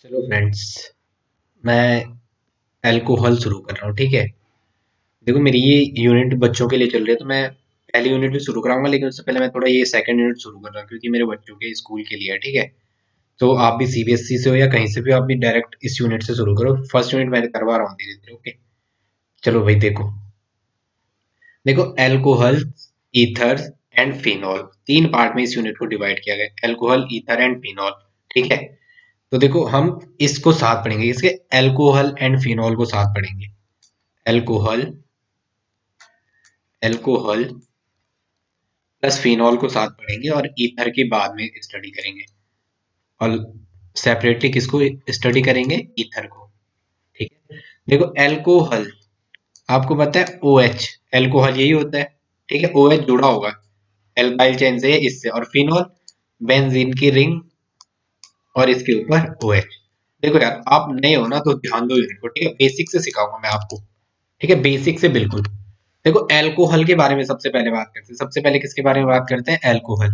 चलो फ्रेंड्स, मैं अल्कोहल शुरू कर रहा हूँ। ठीक है, देखो मेरी ये यूनिट बच्चों के लिए चल रही है, तो मैं पहली यूनिट भी शुरू कराऊंगा, लेकिन उससे पहले मैं थोड़ा ये सेकंड यूनिट शुरू कर रहा हूँ क्योंकि मेरे बच्चों के स्कूल के लिए है। ठीक है, तो आप भी सीबीएसई से हो या कहीं से भी, आप भी डायरेक्ट इस यूनिट से शुरू करो। फर्स्ट यूनिट मैं करवा रहा हूँ धीरे धीरे। ओके, चलो भाई, देखो देखो अल्कोहल, ईथर एंड फिनॉल, तीन पार्ट में इस यूनिट को डिवाइड किया गया, अल्कोहल, ईथर एंड फिनॉल। ठीक है, तो देखो हम इसको साथ पढ़ेंगे, इसके अल्कोहल एंड फिनॉल को साथ पढ़ेंगे। अल्कोहल अल्कोहल प्लस फिनॉल को साथ पढ़ेंगे और ईथर के बाद में स्टडी करेंगे, और सेपरेटली किसको स्टडी करेंगे, ईथर को। ठीक है, देखो अल्कोहल, आपको पता है ओ एच, अल्कोहल यही होता है। ठीक है, ओ एच जुड़ा होगा एल्काइल चेन से, इससे, और फिनॉल बेंजीन की रिंग और इसके ऊपर ओ एच। देखो यार, आप नए हो ना तो ध्यान दो यूनिट को। ठीक है, बेसिक से सिखाऊंगा मैं आपको। ठीक है, बेसिक से बिल्कुल। देखो अल्कोहल के बारे में सबसे पहले बात करते हैं, सबसे पहले किसके बारे में बात करते हैं, अल्कोहल।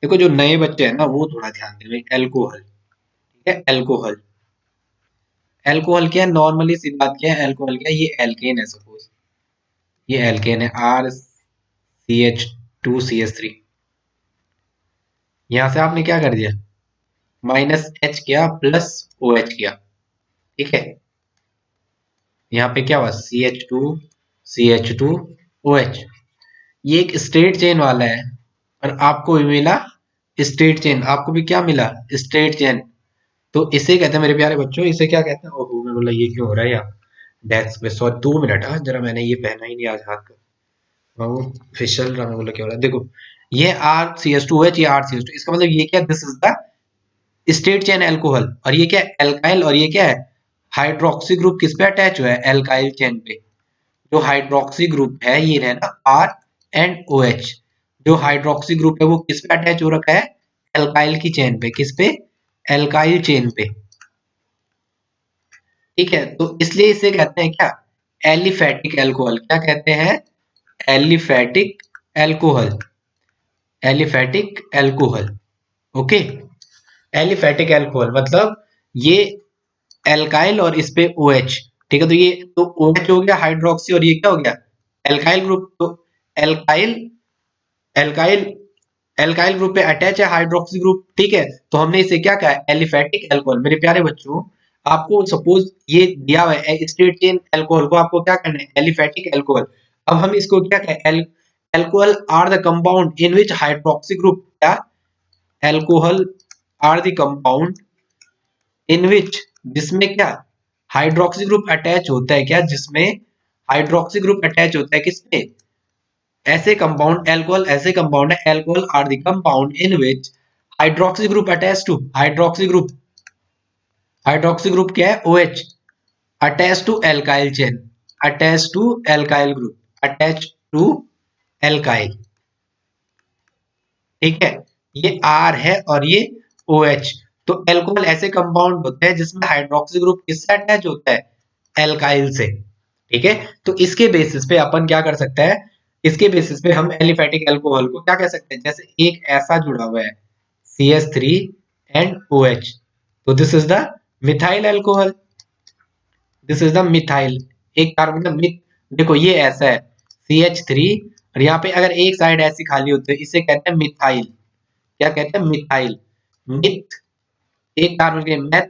देखो जो नए बच्चे हैं ना, वो थोड़ा ध्यान दें भाई। अल्कोहल, ठीक है, अल्कोहल, अल्कोहल क्या है, नॉर्मली सी बात क्या है, अल्कोहल क्या है, ये एल्केन है। सपोज ये एल्केन है, R C H two C H three. यहां से आपने क्या कर दिया, माइनस एच किया प्लस ओ एच किया। ठीक है, यहाँ पे क्या हुआ, C H two O H. ये एक स्ट्रेट चेन वाला है, और आपको भी मिला स्ट्रेट चेन, आपको भी क्या मिला, स्ट्रेट चेन। तो इसे कहते हैं मेरे प्यारे बच्चों, इसे क्या कहते हैं, ओहो मैं बोला ये क्यों हो रहा है यार, डेस्क पे। सॉरी, 2 मिनट, हाँ जरा, मैंने ये पहना ही नहीं आज हाथ का, वो फिसल रहा, मैं बोला क्या हो रहा है। देखो ये R C S two H, ये आर सी एस टू, इसका मतलब ये क्या, this is the straight chain alcohol. और ये क्या है, एल्काइल, और ये क्या है, हाइड्रोक्सी ग्रुप किस पे अटैच हुआ है, एल्काइल चेन पे। जो हाइड्रोक्सी ग्रुप है ये है ना, आर एंड ओ एच। जो हाइड्रोक्सी ग्रुप है वो किस पे अटैच हो रखा है, एल्काइल की चेन पे। किस पे, एल्काइल चेन पे। ठीक है, तो इसलिए इसे कहते हैं क्या, एलिफेटिक अल्कोहल। क्या कहते हैं, aliphatic alcohol, aliphatic alcohol. Okay, aliphatic alcohol मतलब ये एल्काइल और इस पे ओ एच। ठीक है, तो ये तो ओ एच हो गया हाइड्रोक्सी, और ये क्या हो गया, एल्काइल ग्रुप। तो एल्काइल एल्काइल एल्काइल ग्रुप पे अटैच है हाइड्रोक्सी ग्रुप। ठीक है, तो हमने इसे क्या कहा, एलिफेटिक अल्कोहल। मेरे प्यारे बच्चों, आपको सपोज ये दिया हुआ है स्ट्रेट चेन अल्कोहल को, आपको क्या करना है, एलिफेटिक अल्कोहल। अब हम इसको क्या कहें, alcohol are the compound in which hydroxy group, क्या, alcohol are the compound in which, जिसमें क्या, हाइड्रोक्सी ग्रुप अटैच होता है, क्या, जिसमें हाइड्रोक्सी ग्रुप अटैच होता है, किसपे, ऐसे कंपाउंड, अल्कोहल ऐसे कंपाउंड है, alcohol are the compound in which hydroxy group attach to, hydroxy group क्या है, OH, attach to alkyl chain, attach to alkyl group, attach to alkyl. ठीक है, ये R है और ये OH। तो अल्कोहल ऐसे कंपाउंड होते हैं जिसमें हाइड्रोक्सी ग्रुप किससे अटैच होता है, एल्काइल से। ठीक है, तो इसके बेसिस पे अपन क्या कर सकते हैं, इसके बेसिस पे हम एलिफेटिक अल्कोहल को क्या कह सकते हैं, जैसे एक ऐसा जुड़ा हुआ है CH3 एंड OH, तो this is the methyl alcohol, this is the methyl. एक कार्बन का मिथ, देखो ये ऐसा है CH3, और यहाँ पे अगर एक साइड ऐसी खाली होती है, इसे कहते हैं मिथाइल। क्या कहते हैं, मिथाइल। मिथ, एक कार्बन के मेथ,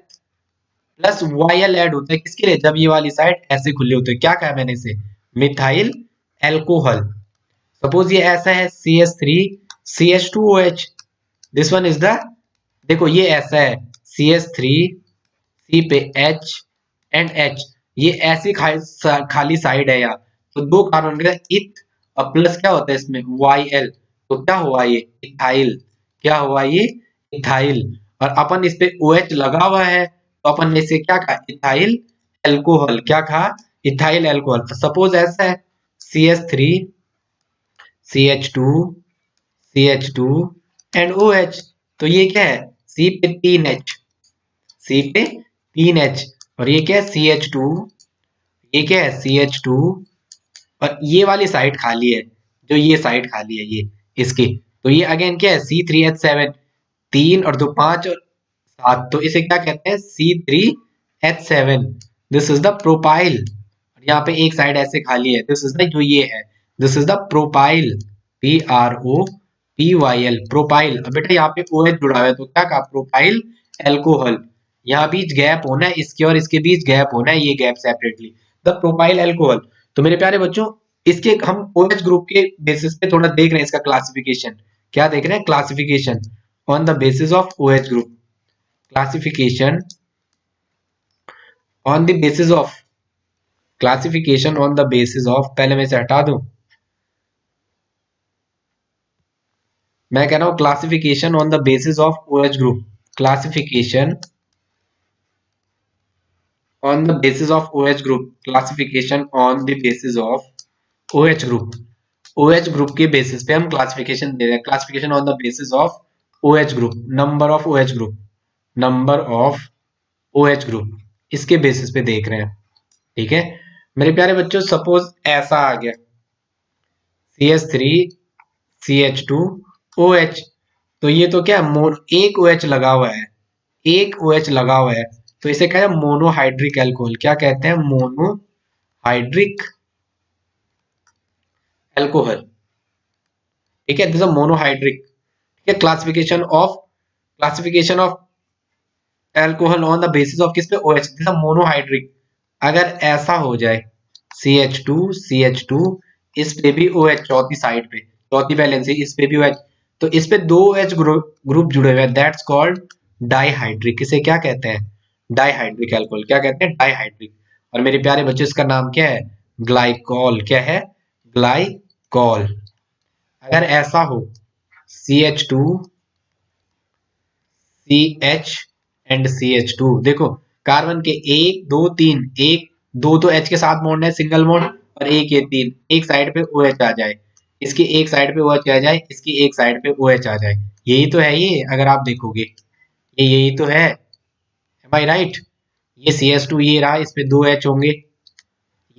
प्लस वायल ऐड होता है किसके लिए, जब ये वाली साइड ऐसे खुली होती है। क्या कहा मैंने इसे, मिथाइल अल्कोहल। सपोज ये ऐसा है CH3 CH2OH, this one is the, देखो ये ऐसा है CH3, C पे H एंड H, ये ऐसी खाली साइड है यहाँ। तो दो कार्बन का इथ, और प्लस क्या होता है इसमें, YL। तो क्या हुआ ये, इथाइल। क्या हुआ ये, इथाइल। और अपन इस पे OH लगा हुआ है, तो अपन ने इसे क्या कहा, इथाइल अल्कोहल। क्या कहा, इथाइल अल्कोहल। सपोज ऐसा है CH3 CH2 CH2 and OH, तो ये क्या है, C पे 3H, C पे 3H, और ये क्या है CH2, ये क्या है CH2, और ये वाली साइड खाली है, जो ये साइड खाली है ये इसकी। तो ये अगेन क्या है C3H7, 3 और 2 5, और 7, तो इसे क्या कहते हैं, C3H7, this is the propyl. यहाँ पे एक साइड ऐसे खाली है, दिस इज द, जो ये है, this is the propyl, PROPYL, propyl. अब बेटा यहाँ पे OH जुड़ा हुआ है, तो क्या कहा, प्रोपाइल एल्कोहल। यहाँ बीच गैप होना है, इसके और इसके बीच गैप होना है, ये gap separately, the propyl alcohol. तो मेरे प्यारे बच्चों, इसके हम OH ग्रुप के बेसिस पे थोड़ा देख रहे हैं इसका क्लासिफिकेशन। क्या देख रहे हैं, classification on the basis of OH group, classification on the basis of, classification on the basis of, पहले मैं इसे हटा दूं, मैं कह रहा हूं classification on the basis of OH group, classification on the basis of OH group, classification on the basis of OH group, OH group के बेसिस पे हम क्लासिफिकेशन दे रहे हैं, classification on the basis of OH group, number of OH group, number of OH group, इसके basis पे देख रहे हैं। ठीक है मेरे प्यारे बच्चों, सपोज ऐसा आ गया CH3 CH2OH, तो ये तो क्या है, एक OH लगा हुआ है, एक OH लगा हुआ है, तो इसे कहते हैं मोनोहाइड्रिक एल्कोहल। क्या कहते हैं, मोनोहाइड्रिक एल्कोहल। ठीक है, दिस इज मोनोहाइड्रिक। ठीक है, classification of alcohol on the basis of किस पे, OH, दिस इज मोनोहाइड्रिक। अगर ऐसा हो जाए CH2 इस पे भी OH, चौथी साइड पे, चौथी वैलेंसी, इस पे भी OH, तो इस पे दो OH ग्रुप जुड़े हुए हैं, दैट्स कॉल्ड डाइहाइड्रिक। इसे क्या कहते हैं, डाइहाइड्रिक एल्कोहल। क्या कहते हैं, डाइहाइड्रिक। और मेरे प्यारे बच्चों, इसका नाम क्या है, ग्लाइकॉल। क्या है, ग्लाइकॉल। अगर ऐसा हो CH2 CH एंड CH2, देखो कार्बन के एक दो तीन, एक दो तो H के साथ बॉन्ड है, सिंगल बॉन्ड, और एक ये तीन, एक साइड पे OH आ जाए, इसकी एक साइड पे OH आ जाए, इसकी एक साइड पे OH आ जाए, यही तो है ये। अगर आप देखोगे ये यही तो है, एम आई राइट। ये CH2 ये रहा, इस पे दो H होंगे,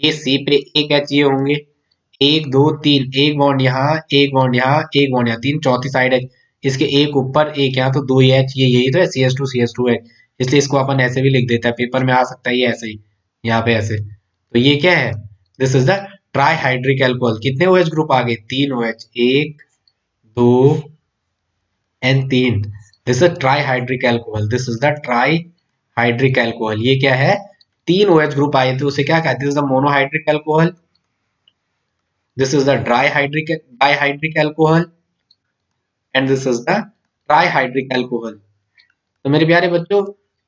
ये C पे एक H ये होंगे, एक दो तीन, एक बॉन्ड यहाँ, एक बॉन्ड यहाँ, एक बॉन्ड यहाँ, तीन, चौथी साइड है, इसके एक ऊपर एक यहाँ, तो दो ही H, ये यही तो है, CH2 है। इसलिए इसको अपन ऐसे भी लिख देता है, पेपर में आ सकता है ये ऐसे ही, यहाँ पे ऐसे। तो ये क्या है, this is the trihydric alcohol. कितने OH ग्रुप आ गए, तीन OH, एक दो एंड तीन, this is trihydric alcohol, this is the trihydric alcohol. ये क्या है, तीन OH ग्रुप आए थे, उसे क्या कहते हैं, this is the monohydric alcohol, this is the dihydric alcohol and this is the trihydric alcohol। तो मेरे प्यारे बच्चों,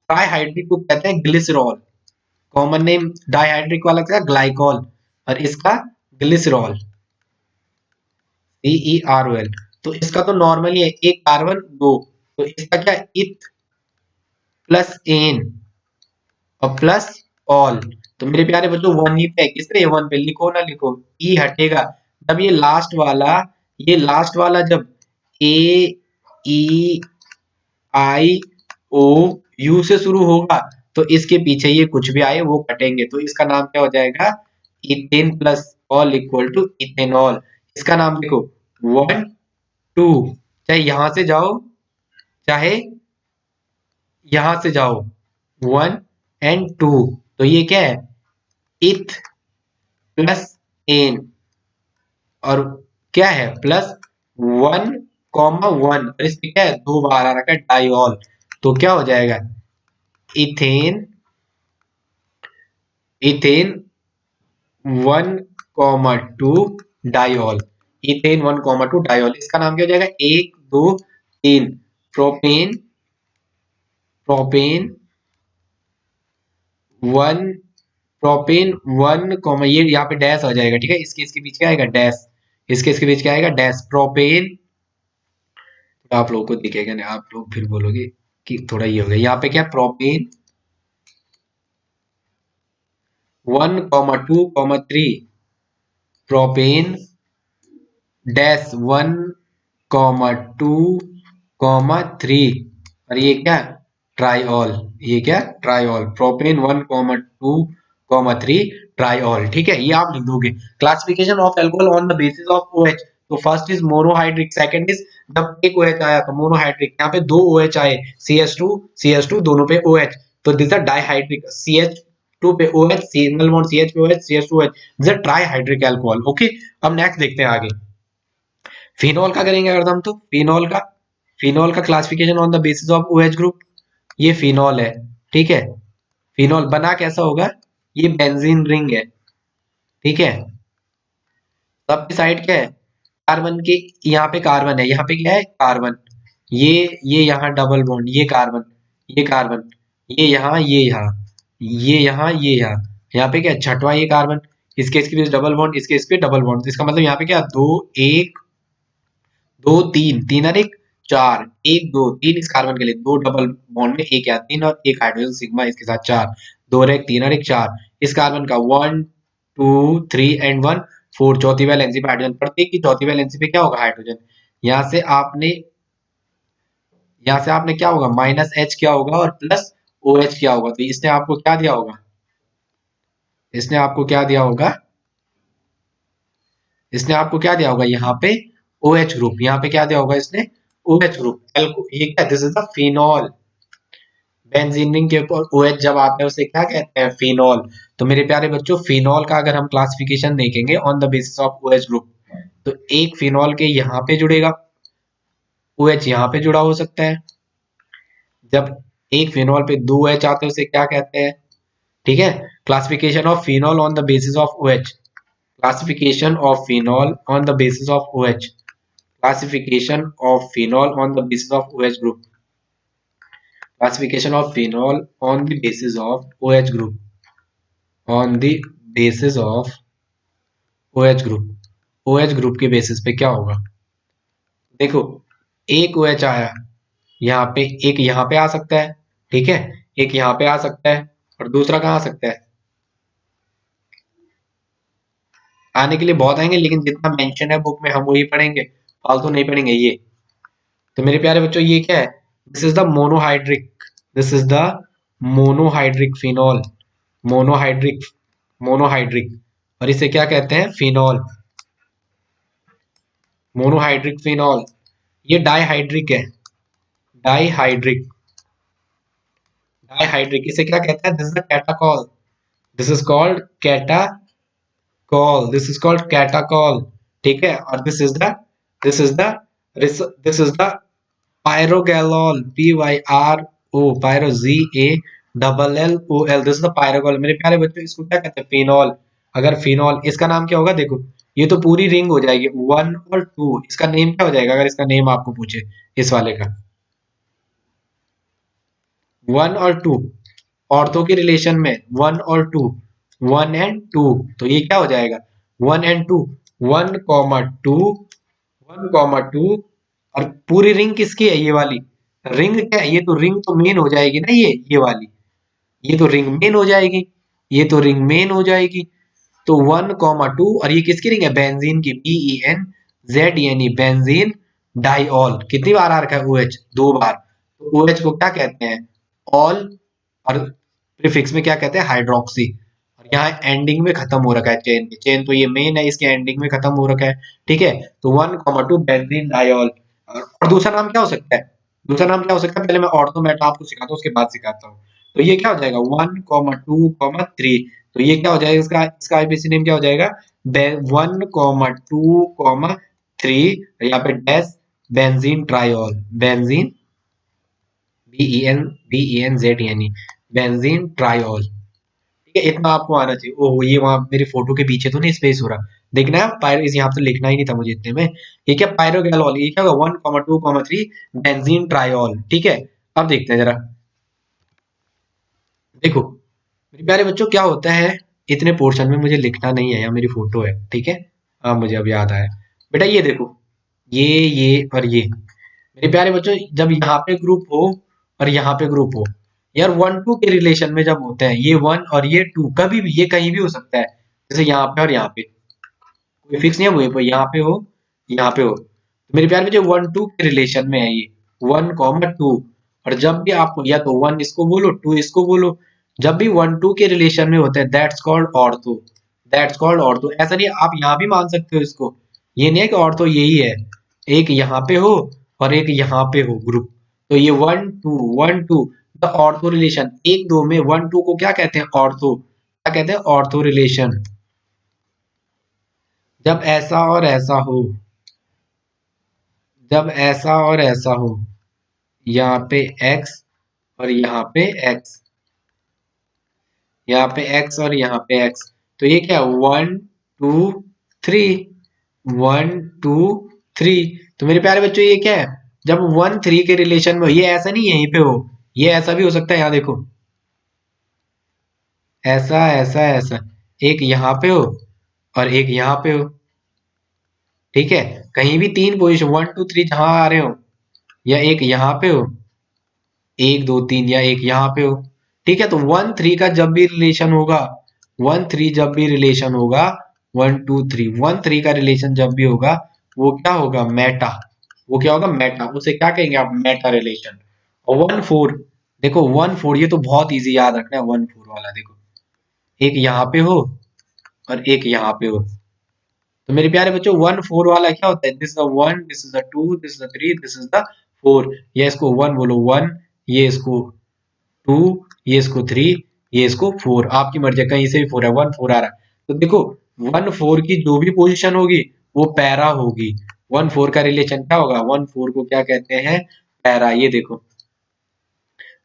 ट्राईहाइड्रिक को कहते हैं ग्लिसरॉल, कॉमन नेम डाइहाइड्रिक वाला क्या, ग्लाइकॉल, और इसका ग्लिसरॉल, CEROL। तो इसका तो नॉर्मली है, एक कार्बन दो, तो इसका क्या, इथ प्लस एन और प्लस ऑल। तो मेरे प्यारे बच्चों, वन ही पे, किस पे, वन पे, लिखो ना लिखो, ई हटेगा जब ये लास्ट वाला जब AEIOU से शुरू होगा, तो इसके पीछे ये कुछ भी आए वो कटेंगे, तो इसका नाम क्या हो जाएगा, ethane plus ol equal to ethanol. इसका नाम देखो, वन टू, चाहे यहां से जाओ चाहे यहां से जाओ, वन एंड टू, तो ये क्या है, इथ प्लस एन, और क्या है, प्लस वन कॉमा वन, और इसमें क्या है, दो बार आ रखा है डाइऑल, तो क्या हो जाएगा, ethane, ethane one comma to diol, ethane one comma to diol. इसका नाम क्या हो जाएगा, एक दो तीन, propane, propane one, propane one comma, ये यहाँ पे डैश आ जाएगा, ठीक है, इसके इसके बीच क्या आएगा, डैश, इसके इसके बीच क्या आएगा, डैश, प्रोपेन। आप लोगों को दिखेगा नहीं, आप लोग फिर बोलोगे कि थोड़ा ये हो गया, यहाँ पे क्या, propane one comma two comma three, propane dash one comma two comma three, और ये क्या, ट्राइऑल, ये क्या, triol, propane one comma two comma three, triol. ठीक है, ये आप लिख दोगे। Classification of alcohol on the basis of OH, तो first is monohydric, second is जब एक OH आया तो मोनोहाइड्रिक, यहाँ पे दो OH आए CH2 दोनों पे OH, तो दिस इज डाइहाइड्रिक, CH2 पे OH, सिंगल बॉन्ड CH पे OH, CH2OH, this is trihydric alcohol. Okay, अब नेक्स्ट देखते हैं आगे। फिनॉल का करेंगे अगर हम, तो फिनॉल का classification on the basis of OH group. ये फिनॉल है, ठीक है। फिनॉल बना कैसा होगा, ये बेंजीन रिंग है, ठीक है। सबके साइड क्या है, कार्बन के, यहाँ पे कार्बन है, यहाँ पे क्या है कार्बन, ये यहाँ डबल बॉन्ड, ये कार्बन, ये कार्बन, ये यहाँ, ये यहाँ, ये यहाँ, ये यहाँ, यहाँ पे क्या है छठवां ये कार्बन, इसके बीच डबल बॉन्ड, इसके इस पे डबल बॉन्ड, तो इसका मतलब यहाँ पे क्या दो, एक दो तीन, तीन और एक चार, एक दो तीन इस कार्बन के लिए, दो डबल बॉन्ड में एक या तीन और एक हाइड्रोजन सिग्मा इसके साथ चार, दो और एक तीन और एक चार, इस कार्बन का one two three and one four, चौथी वैलेंसी पे हाइड्रोजन, प्रत्येक की चौथी वैलेंसी पे क्या होगा हाइड्रोजन, यहाँ से आपने यहाँ से आपने क्या होगा माइनस एच क्या होगा और प्लस ओ एच क्या होगा, तो इसने आपको क्या दिया होगा, इसने आपको क्या दिया होगा, इसने आपको क्या दिया होगा यहाँ पे OH ग्रुप, यहाँ पे क्या दिया होगा इसने OH ग्रुप, ये क्या, this is the phenol. Benzene ring के ऊपर OH जब आता है उसे क्या कहते हैं फिनॉल। तो मेरे प्यारे बच्चों फिनॉल का अगर हम क्लासिफिकेशन देखेंगे on the basis of OH group, तो एक फिनॉल के यहाँ पे जुड़ेगा, OH यहाँ पे जुड़ा हो सकता है, जब एक फिनॉल पे दो OH आते हैं उसे क्या कहते हैं, ठीक है। Classification of phenol on the basis of OH, classification of phenol on the basis of OH, classification of phenol on the basis of OH group, classification of phenol on the basis of OH group, on the basis of OH group, OH group के basis पे क्या होगा, देखो एक OH आया यहाँ पे, एक यहाँ पे आ सकता है, ठीक है, एक यहाँ पे आ सकता है और दूसरा कहाँ आ सकता है, आने के लिए बहुत आएंगे लेकिन जितना मेंशन है बुक में हम वही पढ़ेंगे, फालतू नहीं पढ़ेंगे ये। तो मेरे प्यारे बच्चों ये क्या है, this is the monohydric, this is the monohydric phenol, monohydric, monohydric, और इसे क्या कहते हैं फिनॉल, मोनोहाइड्रिक फिनॉल। ये डाइहाइड्रिक है, डाइहाइड्रिक, डाइहाइड्रिक इसे क्या कहते हैं, this is the catechol, this is called catechol, this is called catechol, ठीक है। और this is the this is the pyrogallol, PYRO, pyro GALLL, this is the pyrogallol. मेरे प्यारे बच्चों इसको क्या कहते हैं फिनॉल। अगर फिनॉल इसका नाम क्या होगा, देखो ये तो पूरी रिंग हो जाएगी वन और टू, इसका नेम क्या हो जाएगा अगर इसका नेम आपको पूछे इस वाले का, वन और टू, औरतों के रिलेशन में वन और टू, वन एंड टू, तो ये क्या हो जाएगा one and two, one comma two, one comma two, और पूरी रिंग किसकी है ये वाली, रिंग क्या है, ये तो रिंग तो मेन हो जाएगी ना, ये वाली, ये तो रिंग मेन हो जाएगी, ये तो रिंग मेन हो जाएगी। तो वन कॉमा टू, और ये किसकी रिंग है बेंजीन की, BENZENE, बेंजीन डाइऑल, कितनी बार आ रखा है OH, दो बार, तो OH को क्या कहते हैं ऑल, और प्रीफिक्स में क्या कहते हैं हाइड्रोक्सी, और यहाँ एंडिंग में खत्म हो रखा है चेन, चेन तो ये मेन है इसके एंडिंग में खत्म हो रखा है, ठीक है। तो one comma to benzene diol, और दूसरा नाम क्या हो सकता है, दूसरा नाम क्या हो सकता है, पहले मैं ऑर्थोमेटा आपको सिखाता हूँ उसके बाद सिखाता हूँ। तो ये क्या हो जाएगा one comma two comma three, तो ये क्या हो जाएगा इसका इसका आईपीसी नेम क्या हो जाएगा, one comma two comma three, यहाँ पे dash benzene triol, benzene BENZENE, benzene triol, ठीक है। इतना आपको आना चाहिए। ओहो ये वहां मेरी फोटो के पीछे तो नहीं स्पेस हो रहा, देखना है पायरो, इस यहाँ पे लिखना ही नहीं था मुझे इतने में, ये क्या पायरोगैलॉल, ये क्या होगा one comma two comma three benzene triol, ठीक है। अब देखते हैं जरा, देखो मेरे प्यारे बच्चों क्या होता है, इतने पोर्शन में मुझे लिखना नहीं है, यहाँ मेरी फोटो है, ठीक है। हाँ मुझे अब याद आया, बेटा ये देखो, ये और ये, मेरे प्यारे बच्चों जब यहाँ पे ग्रुप हो और यहाँ पे ग्रुप हो, यार वन टू के रिलेशन में जब होते हैं ये वन और ये टू, कभी भी ये कहीं भी हो सकता है, जैसे यहाँ पे और यहाँ पे, कोई फिक्स नहीं है, वहीं पे यहाँ पे हो यहाँ पे हो, तो मेरे प्यारे बच्चों वन टू के रिलेशन में है ये, वन कॉमा टू, और जब भी आप या तो वन इसको बोलो टू इसको बोलो, जब भी वन टू के रिलेशन में होते हैं that's called ortho, that's called ortho. ऐसा नहीं आप यहाँ भी मान सकते हो इसको, ये नहीं है कि ऑर्थो यही है, एक यहाँ पे हो और एक यहाँ पे हो ग्रुप, तो ये 1 2 द ऑर्थो रिलेशन, एक दो में 1 2 को क्या कहते हैं, ऑर्थो, क्या कहते हैं, ऑर्थो रिलेशन। जब ऐसा और ऐसा हो, जब ऐसा और ऐसा हो, यहाँ पे x और यहाँ पे x, यहाँ पे x और यहाँ पे x, तो ये क्या, 1 2 3, 1 2 3। तो मेरे प्यारे बच्चों ये क्या है, जब 1 3 के रिलेशन में, ये ऐसा नहीं यहीं पे हो, ये ऐसा भी हो सकता है, यहाँ देखो, ऐसा ऐसा ऐसा, एक यहाँ पे हो और एक यहाँ पे हो, ठीक है, कहीं भी तीन पोजीशन 1 2 3 जहां आ रहे हो, या एक यहाँ पे हो, 1 2 3, या एक यहाँ पे हो, ठीक है। तो 1 3 का जब भी रिलेशन होगा, 1 3 जब भी रिलेशन होगा, 1 2 3, 1 3 का रिलेशन जब भी होगा, वो क्या होगा, मेटा, वो क्या होगा, मेटा, उसे क्या कहेंगे आप, मेटा रिलेशन। और 1 4, देखो 1 4, ये तो बहुत इजी याद रखना है, 1 4 वाला देखो, एक यहाँ पे हो और एक यहाँ पे हो, तो मेरे प्यारे बच्चों 1 4 वाला क्या होता है, this is the 1, this is the 2, this is the 3, this is the 4, या इसको 1 बोलो 1, ये इसको 2, ये इसको 3, ये इसको 4, आपकी मर्जी है, कहीं से भी 4 है, 1 4 आ रहा है, तो देखो 1 4 की जो भी पोजीशन होगी वो पैरा होगी। 1 4 का रिलेशन क्या होगा, 1 4 को क्या कहते हैं, पैरा, ये देखो,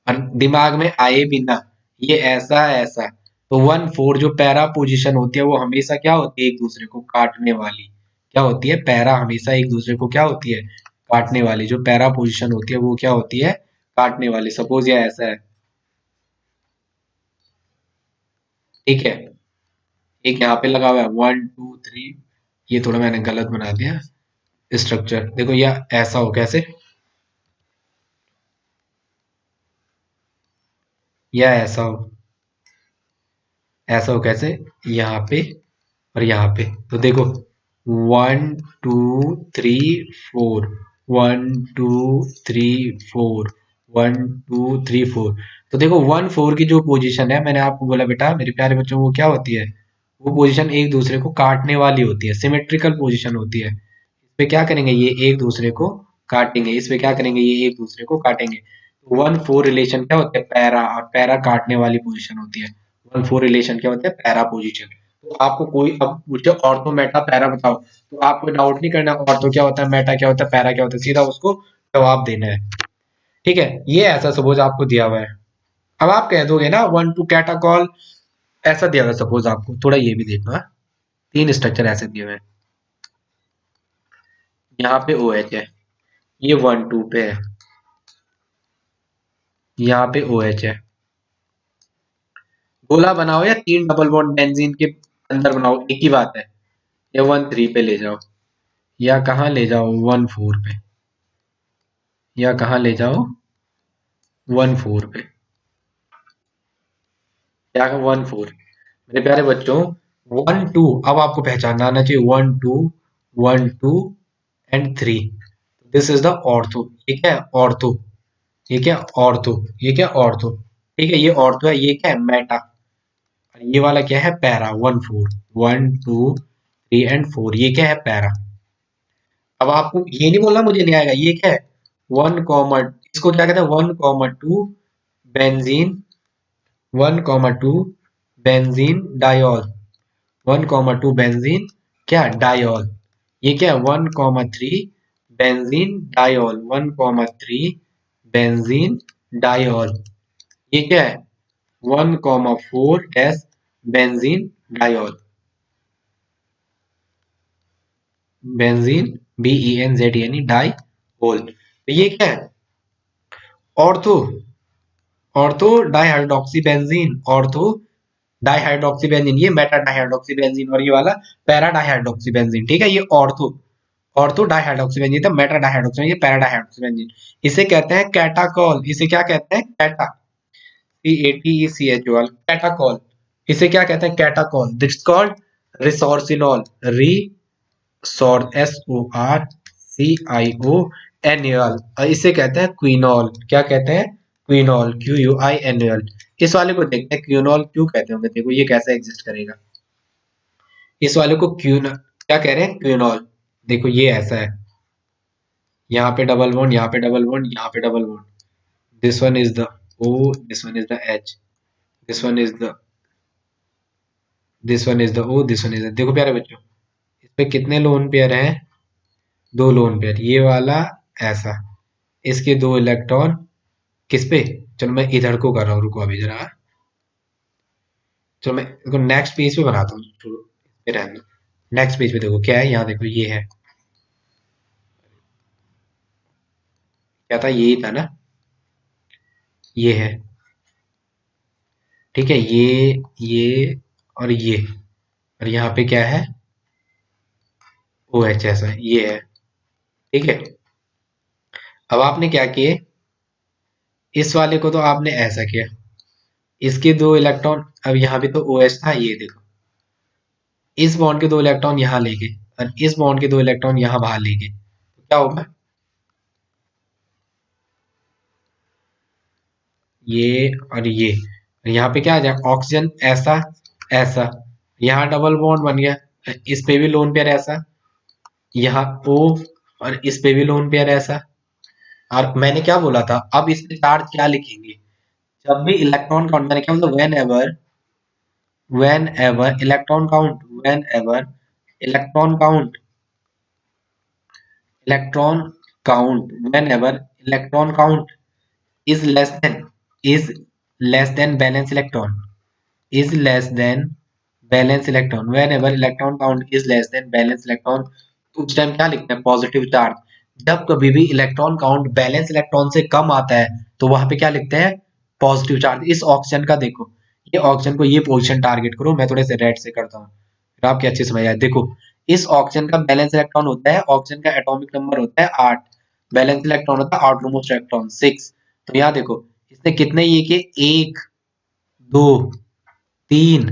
और दिमाग में आए बिना, ये ऐसा ऐसा, तो 1 4 जो पैरा पोजीशन होती है वो हमेशा क्या होती है, एक दूसरे को काटने वाली, क्या होती है, पैरा हमेशा एक दूसरे को क्या होती है, काटने वाली, जो पैरा पोजीशन होती है वो क्या होती है, काटने वाली। सपोज ये ऐसा है, ठीक है, एक यहाँ पे लगा हुआ है 1 2 3, ये थोड़ा मैंने गलत बना दिया स्ट्रक्चर, देखो या ऐसा हो, कैसे, या ऐसा हो, ऐसा हो कैसे, यहाँ पे और यहाँ पे, तो देखो 1 2 3 4, 1 2 3 4, 1 2 3 4, तो देखो 1 4 की जो पोजीशन है, मैंने आपको बोला बेटा मेरे प्यारे बच्चों, वो क्या होती है, वो पोजीशन एक दूसरे को काटने वाली होती है, सिमेट्रिकल पोजीशन होती है। इस पे क्या करेंगे, ये एक दूसरे को काटेंगे, इस पे क्या करेंगे, ये एक दूसरे को काटेंगे। 1 4 रिलेशन क्या होते हैं, पैरा, और पैरा काटने वाली पोजीशन होती है। 1 4 रिलेशन क्या होते हैं, पैरा पोजीशन। तो आपको कोई अब पूछे ऑर्थो मेटा पैरा बताओ, तो आपको डाउट नहीं करना ऑर्थो क्या होता है, मेटा क्या होता है, पैरा क्या होता है, सीधा उसको जवाब देना है, ठीक है। ये ऐसा सपोज आपको दिया हुआ है, अब आप कह दोगे ना 1 2 कैटाकॉल, ऐसा दिया हुआ है सपोज आपको, थोड़ा ये भी देखना, तीन स्ट्रक्चर ऐसे दिए हुए हैं, यहाँ पे ओ एच है, ये 1 2 पे है, यहाँ पे ओ एच है, गोला बनाओ या तीन डबल बॉन्ड बेंजीन के अंदर बनाओ, एक ही बात है, या 1 3 पे ले जाओ, या कहाँ ले जाओ 1 4 पे, या कहाँ ले जाओ 1 4 पे, क्या 1 4, मेरे प्यारे बच्चों 1 2, अब आपको पहचानना आना चाहिए, 1 2 1 2 and 3, this is the ortho, ये क्या है, ऑर्थो, ये क्या, ऑर्थो, ये क्या, ऑर्थो, ठीक है, ये ऑर्थो है, ये क्या है, मेटा, और ये वाला क्या है, पैरा, 1 4, 1 2 3 एंड 4, ये क्या है, पैरा। अब आपको ये नहीं बोलना मुझे नहीं आएगा, ये क्या है, 1 इसको क्या कहते हैं, 1 2 बेंजीन, 1 2 बेंजीन डायोल, 1 2 बेंजीन क्या, डायोल, ये क्या है, 1 3 बेंजीन डायोल, 1 3 बेंजीन डायोल, ये क्या है, 1 4 dash benzene diol, benzene BENZENE diol, तो ये क्या है, ortho, ortho dihydroxy benzene, ortho dihydroxy benzene, ये मेटा डाइहाइड्रोक्सी बेंजीन, और ये वाला पैरा डाइहाइड्रोक्सी बेंजीन, ठीक है, ये ऑर्थो, ऑर्थो डाइहाइड्रोक्सी बेंजीन, तो मेटा डाइहाइड्रोक्सी, ये पैरा डाइहाइड्रोक्सी बेंजीन, इसे कहते हैं कैटाकॉल, इसे क्या कहते हैं, कैटा, CATECHOL, कैटाकॉल, इसे क्या कहते हैं, कैटाकॉल, दिस कॉल्ड रिसोर्सिनॉल, SORCIONOL, और इसे कहते हैं क्विनॉल, क्या कहते हैं, क्विनॉल, QUINOL। इस वाले को देखते हैं क्विनॉल क्यों कहते होंगे, देखो ये कैसे एग्जिस्ट करेगा, इस वाले को क्यून क्या कह रहे हैं, क्विनॉल, देखो ये ऐसा है, यहाँ पे डबल बॉन्ड, यहाँ पे डबल बॉन्ड, यहाँ पे double bond. This one is the O, this one is the H, this one is the this one is the O, this one is the. देखो प्यारे बच्चों, इस पे कितने लोन पेयर हैं? दो लोन पेयर। ये वाला ऐसा, इसके दो इलेक्ट्रॉन किस पे? चलो मैं इधर को कर रहा हूँ, रुको अभी जरा। चलो मैं इसको नेक्स्ट पेज पे बनाता हूँ, छोड़ो इस पे रहने दो। नेक्स्ट पेज पे देखो क्या है, यहाँ देखो ये है, क्या था, ये था ना, ये है, ठीक है, ये और ये, और यहाँ पे क्या है, ओ एच, ऐसा ये है, ठीक है। अब आपने क्या किए, इस वाले को तो आपने ऐसा किया, इसके दो इलेक्ट्रॉन, अब यहाँ पे तो ओ एच था, ये देखो, इस बॉन्ड के दो इलेक्ट्रॉन यहाँ ले गए और इस बॉन्ड के दो इलेक्ट्रॉन यहाँ बाहर ले गए, तो क्या होगा, ये और ये, और यहाँ पे क्या आ जाए, ऑक्सीजन ऐसा, ऐसा, यहाँ डबल बॉन्ड बन गया, इस पे भी लोन पेयर ऐसा, यहाँ ओ, और इस पे भी लोन पेयर ऐसा। और मैंने क्या बोला था, अब इस पे चार्ज क्या लिखेंगे, जब भी इलेक्ट्रॉन काउंट, मैंने क्या बोला, when ever electron count, when ever electron count, electron count, when ever electron count is less than is less than valence electron, is less than valence electron, whenever electron count is less than valence electron, तो उस time क्या लिखते हैं, positive charge. जब कभी भी electron count balance electron से कम आता है तो वहां पे क्या लिखते हैं, पॉजिटिव चार्ज। इस ऑक्सीजन का देखो, ये ऑक्सीजन को ये पोजीशन टारगेट करो, मैं थोड़े से रेड से करता हूँ फिर आपके अच्छे समझ आए। देखो, इस ऑक्सीजन का बैलेंस इलेक्ट्रॉन होता है, ऑक्सीजन का एटॉमिक नंबर होता है 8, बैलेंस इलेक्ट्रॉन होता है आउटरमोस्ट इलेक्ट्रॉन 6। तो यहाँ देखो, इसने कितने ये के, 1 2 3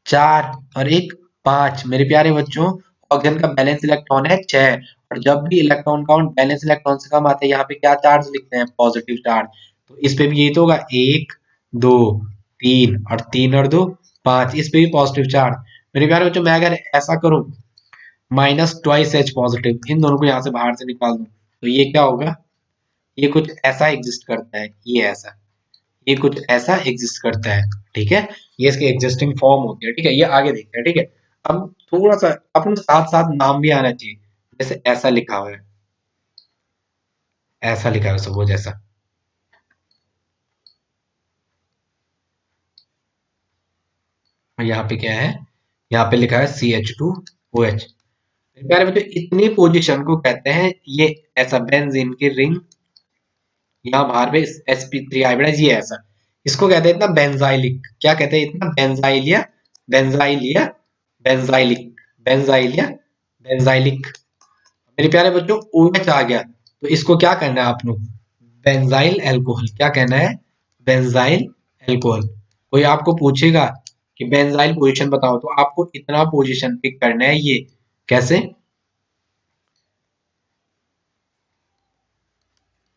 4 और एक 5। मेरे प्यारे बच्चों, ऑक्सीजन का बैलेंस इलेक्ट्रॉन है 6, और जब भी इलेक्ट्रॉन काउंट बैलेंस इलेक्ट्रॉन से कम आता है, यहाँ पे क्या चार्ज लिखते हैं, पॉजिटिव चार्ज। तो इस पे भी यही तो होगा, 1 2 3, और 3 और 2 5, इस पे भी पॉजिटिव चार्ज। मेरे प्यारे बच्चों, मैं अगर ऐसा करूं, माइनस ट्वाइस एच पॉजिटिव, इन दोनों को यहाँ से बाहर से निकाल दूं, तो ये क्या होगा, ये कुछ ऐसा एग्जिस्ट करता है, ये ऐसा, ये कुछ ऐसा एग्जिस्ट करता है, ठीक है। ये इसके एग्जिस्टिंग फॉर्म होती है, ठीक है, ये आगे देखते हैं, ठीक है। अब थोड़ा सा अपने साथ साथ नाम भी आना चाहिए, जैसे ऐसा लिखा हुआ है, ऐसा लिखा है सपोज ऐसा, और यहाँ पे क्या है, यहाँ पे लिखा है CH2OH। प्यारे बच्चों, इतनी पोजीशन को कहते हैं, ये ऐसा बेंजीन की रिंग, यहाँ बाहर पे sp3 हाइब्रिड, ये ऐसा, इसको कहते हैं इतना बेंजाइलिक, क्या कहते हैं, इतना बेंजाइलिया, बेंजाइलिया, बेंजाइलिक, बेंजाइलिया, बेंजाइलिक। मेरे प्यारे बच्चों, OH आ गया, तो इसको क्या करना है आपको, बेंजाइल एल्कोहल, क्या कहना है, बेंजाइल एल्कोहल। कोई आपको पूछेगा कि बेंजाइल पोजीशन बताओ, तो आपको इतना पोजीशन पिक करना है, ये कैसे,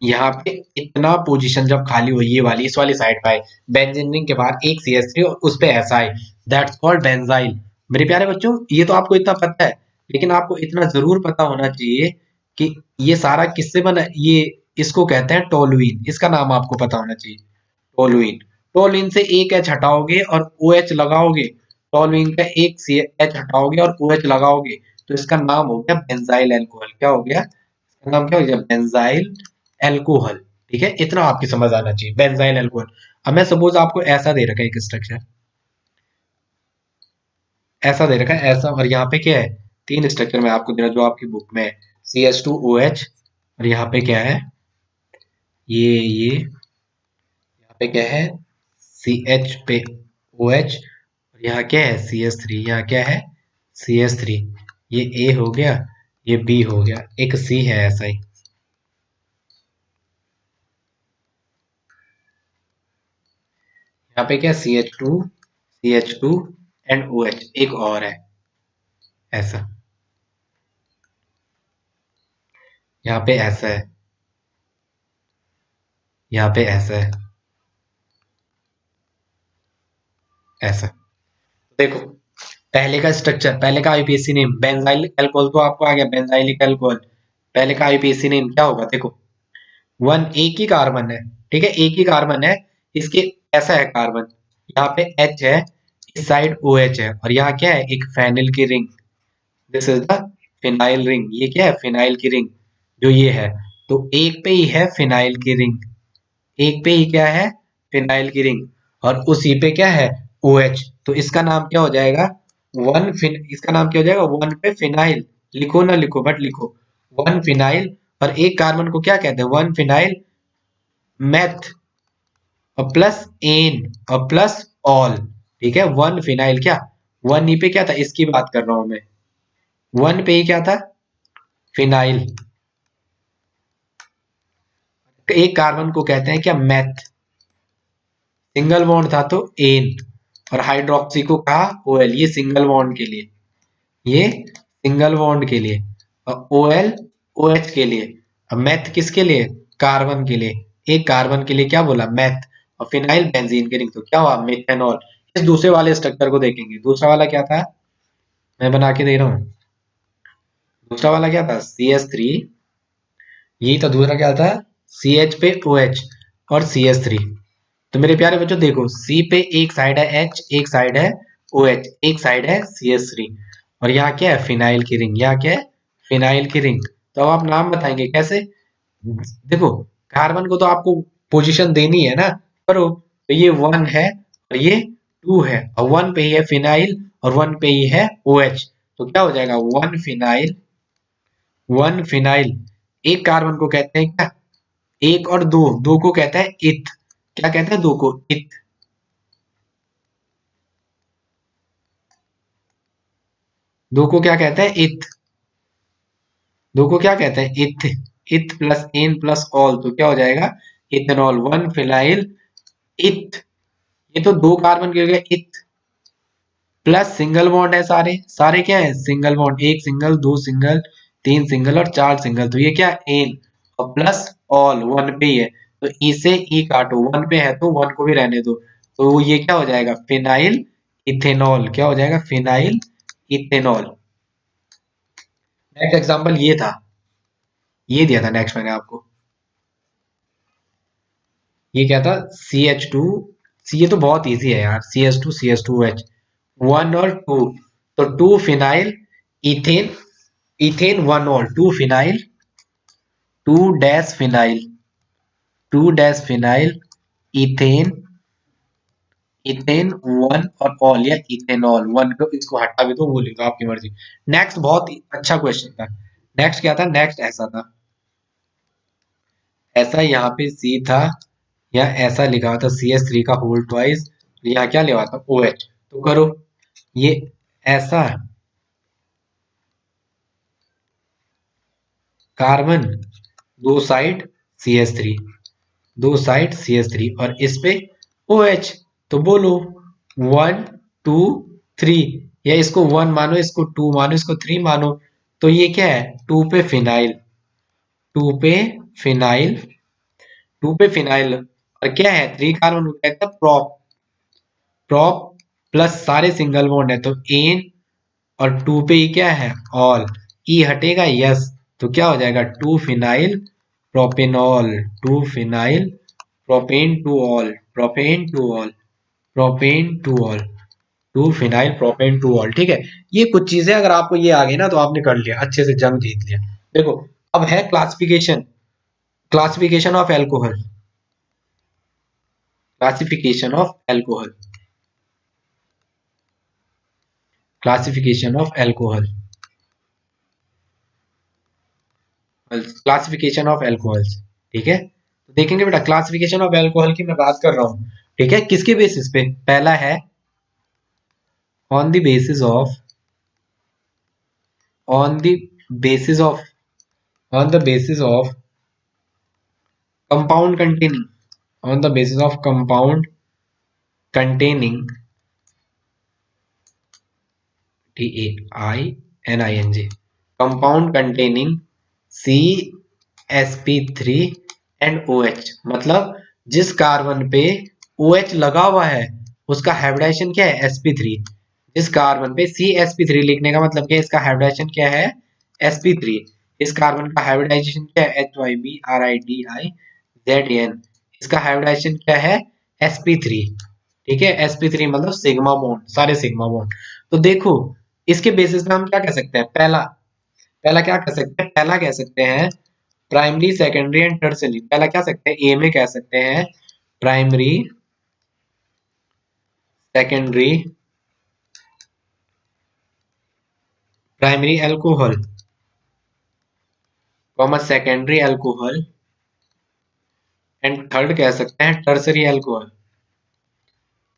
यहाँ पे इतना पोजीशन जब खाली हो, ये वाली इस वाली साइड पे आए, बेंजीन रिंग के बाद एक CH3 और उस पे ऐसा है, दैट्स कॉल्ड बेंजाइल। मेरे प्यारे बच्चों, ये तो आपको इतना पता है, लेकिन आपको इतना जरूर पता होना चाहिए कि ये सारा किससे बना, ये इसको कहते हैं टोलुइन, इसका नाम आपको पता होना चाहिए, टोलुइन। टोलुइन से एक एच हटाओगे और OH लगाओगे, टोलुइन का एक सी एच हटाओगे और OH लगाओगे, तो इसका नाम हो गया बेंजाइल एल्कोहल। क्या हो गया, इसका नाम क्या हो गया, बेंजाइल एल्कोहल। ठीक है, इतना आपकी समझ आना चाहिए, बेंजाइल एल्कोहल। अब मैं सपोज आपको ऐसा दे रखा है एक स्ट्रक्चर, ऐसा दे रखा है ऐसा, और यहाँ पे क्या है, तीन स्ट्रक्चर में आपको दे रहा जो आपकी बुक में है, CH2OH, और यहाँ पे क्या है, ये यहाँ पे क्या है, CH पे OH, और यहाँ क्या है, CH3, यहाँ क्या है, CH3। ये A हो गया, ये B हो गया, एक C है ऐसा ही, यहाँ पे क्या, CH2 एंड OH, एक और है ऐसा, यहाँ पे ऐसा है, यहाँ पे ऐसा है, ऐसा। देखो, पहले का स्ट्रक्चर, पहले का IUPAC नेम बेंजाइल अल्कोहल, तो आपको आ गया बेंजाइलिक अल्कोहल। पहले का आईपीएसी नेम क्या होगा देखो, वन एक ही कार्बन है, ठीक है, एक ही कार्बन है, इसके ऐसा है कार्बन, यहाँ पे H है, इस साइड OH है, और यहाँ क्या है, एक फेनिल की ring, this is the phenyl ring, ये क्या है, फिनाइल की रिंग, जो ये है, तो एक पे ही है फिनाइल की रिंग, एक पे ही क्या है, फिनाइल की रिंग, और उसी पे क्या है, OH, तो इसका नाम क्या हो जाएगा, इसका नाम क्या हो जाएगा, वन पे फिनाइल, लिखो ना लिखो बट लिखो, वन फिनाइल, और एक कार्बन को क्या कहते हैं, वन फिनाइल मैथ, और प्लस एन, और प्लस ऑल, ठीक है, वन फिनाइल क्या, वन ही पे क्या था, इसकी बात कर रहा हूं मैं, वन पे ही क्या था, फिनाइल, एक कार्बन को कहते हैं क्या, मैथ, सिंगल बॉन्ड था तो एन, और हाइड्रोक्सी को कहा ओएल, ये सिंगल बॉन्ड के लिए, ये सिंगल बॉन्ड के लिए, और ओएल ओएच के लिए, अब मैथ किसके लिए, कार्बन के लिए, एक कार्बन के लिए क्या बोला, मैथ, और फिनाइल बेंजीन के लिए, तो क्या हुआ, मेथेनॉल। इस दूसरे वाले स्ट्रक्चर को देखेंगे, दूसरा वाला क्या था, मैं बना के दे रहा हूँ, दूसरा वाला क्या था, CH3, यही था दूसरा, क्या था, CH पे OH और CH3, तो मेरे प्यारे बच्चों देखो, C पे एक साइड है H, एक साइड है OH, एक साइड है CH3, और यहाँ क्या है, फिनाइल की रिंग, यहाँ क्या है, फिनाइल की रिंग, तो अब आप नाम बताएंगे कैसे, देखो कार्बन को तो आपको पोजीशन देनी है ना, करो, तो ये वन है और ये टू है, और वन पे ही है फिनाइल और वन पे ही है OH, तो क्या हो जाएगा, वन फिनाइल, वन फिनाइल, एक कार्बन को कहते हैं क्या, एक, और दो, दो को कहता है इथ, क्या कहते हैं दो को, इथ, दो को क्या कहते हैं, इथ, दो को क्या कहते हैं, इथ, इथ प्लस एन प्लस ऑल, तो क्या हो जाएगा, इथेनॉल, वन फिनाइल इथ, ये तो दो कार्बन के हो गए इथ, प्लस सिंगल बॉन्ड है, सारे सारे क्या है, सिंगल बॉन्ड, एक सिंगल, दो सिंगल, तीन सिंगल और चार सिंगल, तो ये क्या, एन, और प्लस ऑल, वन पे ही है, तो ई से ई काटो, वन पे है तो वन को भी रहने दो, तो ये क्या हो जाएगा, फिनाइल इथेनॉल, क्या हो जाएगा, फिनाइल इथेनॉल। नेक्स्ट एग्जांपल ये था, ये दिया था नेक्स्ट मैंने आपको, ये क्या था, CH2, ये तो बहुत इजी है यार, CH2 CH2OH, वन और टू, तो two phenyl ethane, ethane one और two phenyl, two dash phenyl, two dash phenyl ethane, ethane one और ऑल, या इथेनॉल, वन को इसको हटा भी दो, वो लिखो आपकी मर्जी। नेक्स्ट बहुत ही अच्छा क्वेश्चन था, नेक्स्ट क्या था, नेक्स्ट ऐसा था, ऐसा यहाँ पे C था, या ऐसा लिखा हुआ था CH3 का होल ट्वाइस, यहाँ क्या लिखा हुआ था OH, तो करो, ये ऐसा कार्बन, दो साइड CH3, दो साइड CH3, और इस पे OH, तो बोलो वन टू थ्री, या इसको वन मानो, इसको टू मानो, इसको थ्री मानो, तो ये क्या है, टू पे फिनाइल, टू पे फिनाइल, टू पे फिनाइल, और क्या है, थ्री कार्बन को कहते हैं प्रोप, प्रोप प्लस सारे सिंगल बॉन्ड है तो एन, और टू पे ही क्या है, ऑल, ई हटेगा, यस, तो क्या हो जाएगा, to phenyl propanol, to phenyl propane two all, propane two all, propane two all, to phenyl propane two all, ठीक है। ये कुछ चीजें अगर आपको ये आ गई ना, तो आपने कर लिया, अच्छे से जंग जीत लिया। देखो अब है classification, classification of alcohol, classification of alcohol, classification of alcohol, classification of alcohols, ठीक है, तो देखेंगे बेटा, क्लासिफिकेशन ऑफ एल्कोहल की मैं बात कर रहा हूँ, ठीक है, किसके बेसिस पे, पहला है on the basis of, on the basis of, on the basis of compound containing, on the basis of compound containing, TAINING, compound containing CsP3 and OH, मतलब जिस कार्बन पे OH लगा हुआ है उसका हाइब्रिडाइजेशन क्या है, sp3, जिस कार्बन पे CsP3 लिखने का मतलब क्या है, इसका हाइब्रिडाइजेशन क्या है, sp3, इस कार्बन का हाइब्रिडाइजेशन क्या है, HYBRIDIZAN। इसका हाइब्रिडाइजेशन क्या है, sp3। ठीक है, sp3 मतलब सिग्मा बॉन्ड, सारे सिग्मा बॉन्ड। तो देखो इसके बेसिस पे हम क्या कह सकते हैं, पहला पहला क्या कह सकते हैं, पहला कह सकते हैं प्राइमरी सेकेंडरी एंड टर्शियरी। पहला क्या सकते हैं, ए में कह सकते हैं primary secondary primary alcohol comma secondary alcohol and third कह सकते हैं टर्सरी अल्कोहल।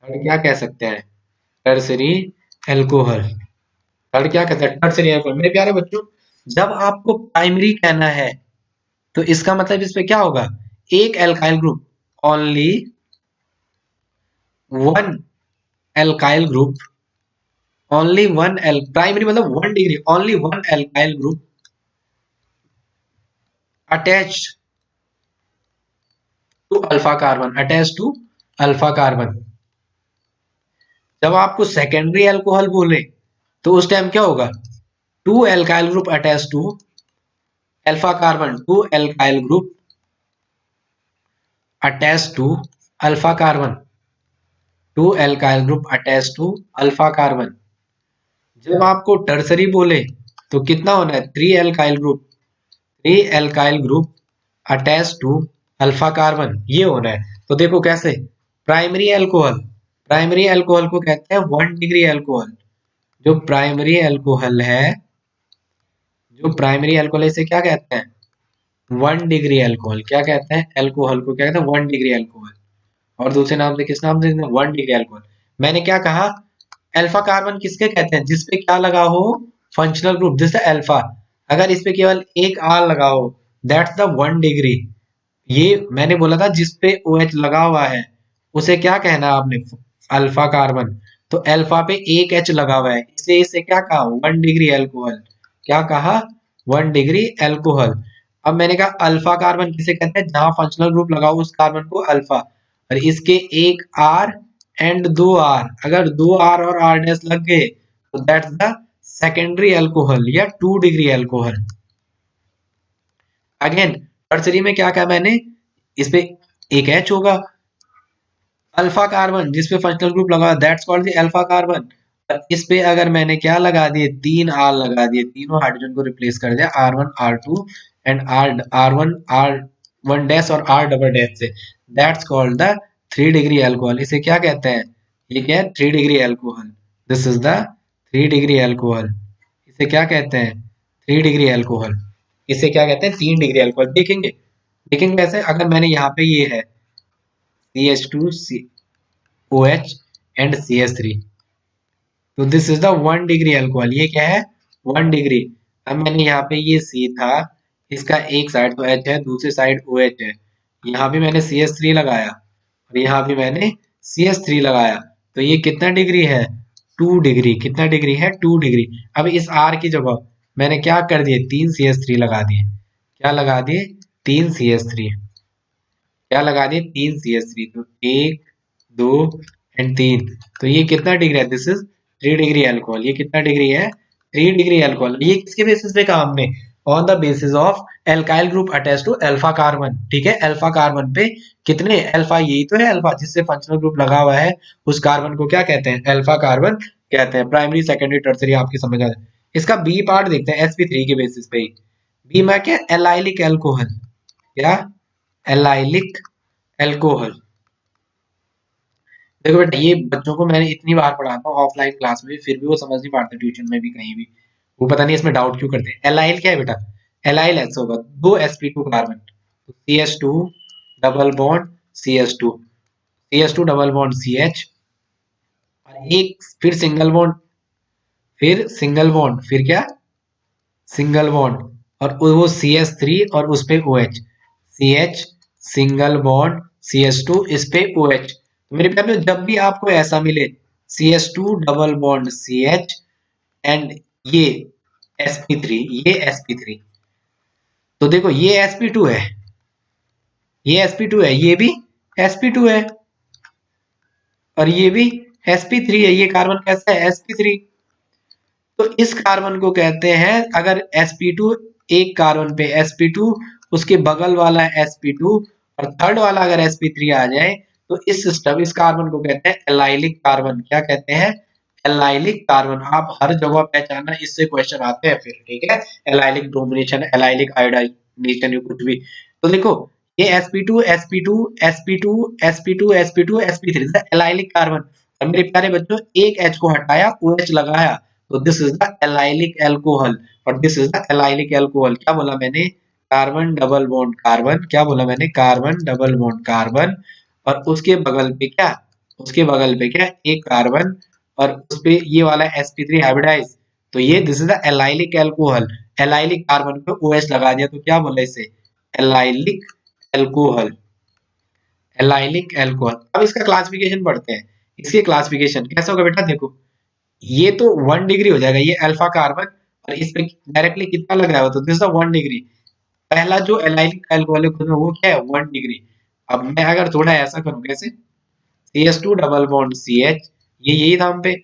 थर्ड क्या कह सकते हैं, टर्सरी अल्कोहल। थर्ड क्या कहते हैं, टर्सरी अल्कोहल। मेरे प्यारे बच्चों, जब आपको प्राइमरी कहना है तो इसका मतलब इस पे क्या होगा, एक alkyl group, only one alkyl group, only one L primary मतलब 1 degree, only one alkyl group attached to alpha carbon, attach to alpha carbon. जब आपको सेकेंडरी अल्कोहल बोले तो उस टाइम क्या होगा, two alkyl group attach to alpha carbon, two alkyl group attach to alpha carbon, two alkyl group attach to alpha carbon. जब आपको tertiary बोले तो कितना होना है, three alkyl group, three alkyl group attach to alpha carbon, ये होना है। तो देखो कैसे, प्राइमरी अल्कोहल, प्राइमरी अल्कोहल को कहते हैं 1 डिग्री अल्कोहल। जो प्राइमरी अल्कोहल है, जो प्राइमरी अल्कोहल इसे क्या कहते हैं, 1 डिग्री अल्कोहल। क्या कहते हैं, अल्कोहल को क्या कहते हैं, 1 डिग्री अल्कोहल। और दूसरे नाम से किस नाम से, 1 डिग्री अल्कोहल। मैंने क्या कहा, अल्फा कार्बन किसके कहते हैं, जिसपे क्या लगा हो, फंक्शनल ग्रुप, जैसे अल्फा। अगर इस पे केवल एक आर लगा हो, दैट्स द 1 डिग्री। ये मैंने बोला था जिसपे ओ OH लगा हुआ है उसे क्या कहना है आपने, अल्फा कार्बन। तो अल्फा पे एक एच लगा हुआ है, इसलिए इसे क्या कहा, 1 डिग्री अल्कोहल। क्या कहा, 1 डिग्री अल्कोहल। अब मैंने कहा अल्फा कार्बन किसे कहते हैं, जहां फंक्शनल ग्रुप लगा हो उस कार्बन को अल्फा। और इसके एक आर एंड दो आर, अगर दो आर और आर डैश लग गए तो दैट्स द सेकेंडरी अल्कोहल या 2 डिग्री अल्कोहल। अगेन टर्सरी में क्या कहा मैंने, इस पे एक एच होगा, अल्फा कार्बन जिसपे फंक्शनल ग्रुप लगा that's called the alpha carbon. इस पे अगर मैंने क्या लगा दिए, तीन आर लगा दिए, तीनों हाइड्रोजन को रिप्लेस कर दिया R1 R2 and R1 R1 dash और R डबल डैश से, that's called the 3 degree alcohol. इसे क्या कहते हैं, ये क्या है, 3 degree alcohol. This is the 3 degree alcohol. इसे क्या कहते हैं, 3 डिग्री अल्कोहल। इसे क्या कहते हैं, 3 डिग्री अल्कोहल। देखेंगे, देखेंगे कैसे, अगर मैंने यहाँ पे ये है CH2OH एंड CH3, तो this is the 1 degree alcohol. ये क्या है, 1 डिग्री। अब मैंने यहाँ पे ये C था, इसका एक साइड तो H है, दूसरी साइड OH है। यहाँ भी मैंने CH3 लगाया और यहाँ भी मैंने CH3 लगाया, तो ये कितना डिग्री है, 2 डिग्री। कितना डिग्री है, 2 डिग्री। अब इस R की जगह मैंने क्या कर दिए, 3 CH3 लगा दिए। क्या लगा दिए, 3 CH3। क्या लगा दिए, 3 CH3। तो एक, दो एंड तीन। तो ये कितना डिग्री है, दिस इज 3 डिग्री अल्कोहल। ये कितना डिग्री है, 3 डिग्री अल्कोहल। ये किसके बेसिस पे कहा हमने, on the basis of alkyl group attach to alpha carbon. ठीक है, अल्फा कार्बन पे कितने अल्फा, यही तो है अल्फा जिससे फंक्शनल ग्रुप लगा हुआ है, उस कार्बन को क्या कहते हैं, अल्फा कार्बन कहते हैं। प्राइमरी सेकेंडरी टर्सरी आपकी समझ आ जाए। इसका बी पार्ट देखते हैं, sp3 के बेसिस पे ही। बी में क्या, एलाइलिक एल्कोहल, या एलाइलिक एल्कोहल। देखो बेटा, ये बच्चों को मैंने इतनी बार पढ़ाता हूँ ऑफलाइन क्लास में, फिर भी वो समझ नहीं पाते, ट्यूशन में भी कहीं भी। वो पता नहीं इसमें डाउट क्यों करते हैं। एलाइल क्या है बेटा, एलाइल ऐसा होगा, दो sp2 carbon, CH2 double bond CH2, CH2 double bond CH, और एक फिर सिंगल बॉन्ड, फिर सिंगल बॉन्ड, फिर क्या, सिंगल बॉन्ड, और वो CH3 और उस पे OH, CH single bond CH2 इस पे OH। तो मेरे प्यारे जब भी आपको ऐसा मिले, CH2 double bond CH and ये sp3, ये sp3, तो देखो ये sp2 है, ये sp2 है, ये भी sp2 है, और ये भी sp3 है। ये कार्बन कैसा है, sp3। तो इस कार्बन को कहते हैं, अगर sp2 एक कार्बन पे sp2, उसके बगल वाला sp2 और थर्ड वाला अगर sp3 आ जाए तो इस कार्बन को कहते हैं एलाइलिक कार्बन। क्या कहते हैं? Allylic carbon. आप हर जगह पहचानना, इससे क्वेश्चन आते हैं फिर, ठीक है? एलाइलिक ब्रोमिनेशन, एलाइलिक आयोडाइजेशन, कुछ भी। तो देखो ये sp2 sp2 sp2 sp2 sp2 sp3 allylic carbon. और मेरे प्यारे बच्चों एक H को हटाया, OH लगाया, तो this is the allylic alcohol. और this is the allylic alcohol. क्या बोला मैंने? Carbon double bond carbon. क्या बोला मैंने? Carbon double bond carbon. और उसके बगल पे क्या? उसके बगल पे क्या? एक कार्बन। और उस पे ये वाला sp3 हाइब्रिडाइज। तो ये this is the allylic alcohol. Allylic carbon पे OH लगा दिया तो क्या बोला इसे? Allylic alcohol. Allylic alcohol. अब इसका क्लासिफिकेशन पढ़ते हैं। इसके क्लासिफिकेशन कैसा होगा बेटा? देखो ये तो 1 डिग्री हो जाएगा, ये अल्फा कार्बन। और इस पे डायरेक्टली कितना लग रहा है? तो दिस इज 1 डिग्री। पहला जो एलाइलिक एल्कोहलिक है वो क्या है? 1 डिग्री। अब मैं अगर थोड़ा ऐसा करूं, कैसे? CH2 डबल बॉन्ड CH, ये यही था हम पे,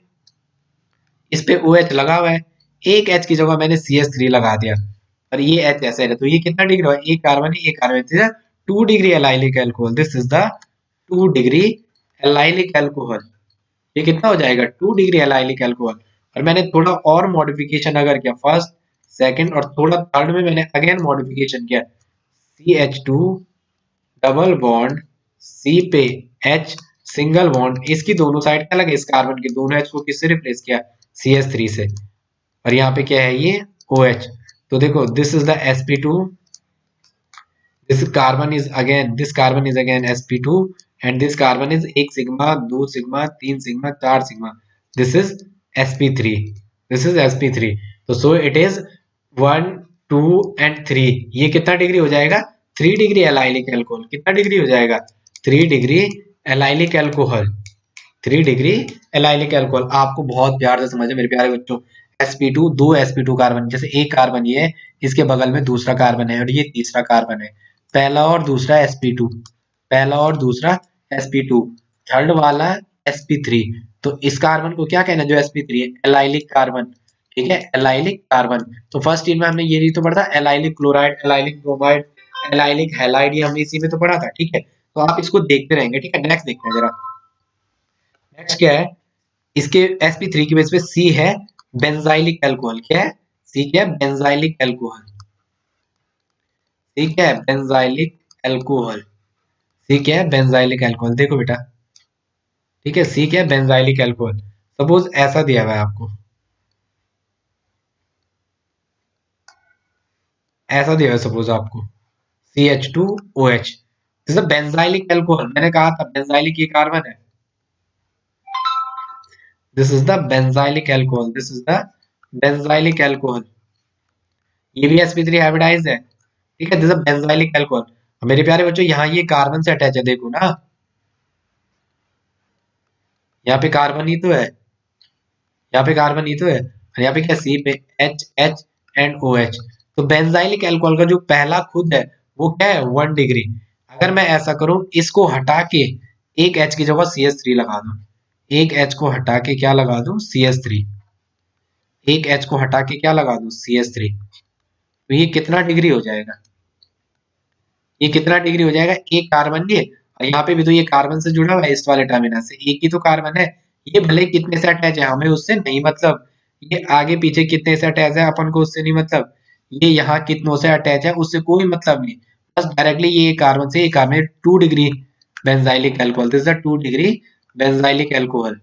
इस पे OH लगा हुआ है, एक H की जगह मैंने CH3 लगा दिया और ये H ऐसे है, तो ये कितना डिग्री हुआ? एक कार्बन है, एक carbon, 2 degree allylic alcohol. This is the 2 degree allylic alcohol. ये कितना हो जाएगा? 2 डिग्री एलाइलिक अल्कोहल। और मैंने थोड़ा और मॉडिफिकेशन अगर किया, फर्स्ट सेकंड और थोड़ा थर्ड में मैंने अगेन मॉडिफिकेशन किया, CH2 डबल बॉन्ड C पे H सिंगल बॉन्ड, इसकी दोनों साइड क्या लगे? इस कार्बन के दोनों H को किससे रिप्लेस किया? CH3 से। और यहाँ पे क्या है? ये OH। तो देखो this is the sp2, this carbon is again sp2 and this carbon is एक सिग्मा, दो सिग्मा, तीन सिग्मा, चार sigma. this is sp3, this is sp3। तो so it is 1 2 and 3। ये कितना डिग्री हो जाएगा? 3 डिग्री एलाइलिक एल्कोहल। कितना डिग्री हो जाएगा? 3 degree allylic alcohol. 3 degree allylic alcohol. आपको बहुत प्यार से समझे मेरे प्यारे बच्चों। sp2, दो sp2 कार्बन, जैसे एक कार्बन ये है, इसके बगल में दूसरा कार्बन है और ये तीसरा कार्बन है। पहला और दूसरा sp2, पहला और दूसरा sp2, थर्ड वाला sp3। तो इस कार्बन को क्या कहना है जो sp3 है? Allylic carbon. ठीक है, एलाइलिक कार्बन। तो फर्स्ट ईयर में हमने ये नहीं तो पढ़ा था, allylic chloride, allylic bromide, allylic halide, ये हमने इसी में तो पढ़ा था। ठीक है, तो आप इसको देखते रहेंगे। ठीक है, नेक्स्ट देखते हैं जरा। नेक्स्ट क्या है? इसके sp3 की बेस पे C है बेंजाइलिक अल्कोहल। क्या है? C क्या है? Benzylic alcohol. C क्या है? Benzylic alcohol. C क्या है? Benzylic alcohol. देखो बेटा, ठीक है, C क्या है? Benzylic alcohol. सपोज ऐसा दिया हुआ है आपको, ऐसा दिया हुआ है सपोज आपको, CH2OH, this is benzylic alcohol. मैंने कहा था बेंजाइलिक ये कार्बन है। This is the benzylic alcohol, this is the benzylic alcohol. ये भी sp3 हाइब्रिडाइज है। ठीक है, दिस इज बेंजाइलिक अल्कोहल। मेरे प्यारे बच्चों यहाँ ये कार्बन से अटैच है, देखो ना, यहाँ पे कार्बन ही तो है, यहाँ पे कार्बन ही तो है। और यहाँ पे क्या? सी पे H H and O H. तो बेंजाइलिक अल्कोहल का जो पहला खुद है वो क्या है? 1 डिग्री। अगर मैं ऐसा करूं, इसको हटा के एक एच की जगह CH3 लगा दूं, एक एच को हटा के क्या लगा दूं? CH3। एक एच को हटा के क्या लगा दूं? CH3। तो ये कितना डिग्री हो जाएगा? ये कितना डिग्री हो जाएगा? एक कार्बन ये, और यहाँ पे भी तो ये कार्बन से जुड़ा हुआ है, इस वाले टर्मिनल से एक ही तो कार्बन है। ये भले कितने से अटैच है हमें उससे नहीं मतलब, ये आगे पीछे कितने से अटैच है अपन को उससे नहीं मतलब, ये यहाँ कितनों से अटैच है उससे कोई मतलब नहीं। बस डायरेक्टली ये कार्बन से, ये carbon 2 degree benzylic alcohol, this is 2 degree benzylic alcohol.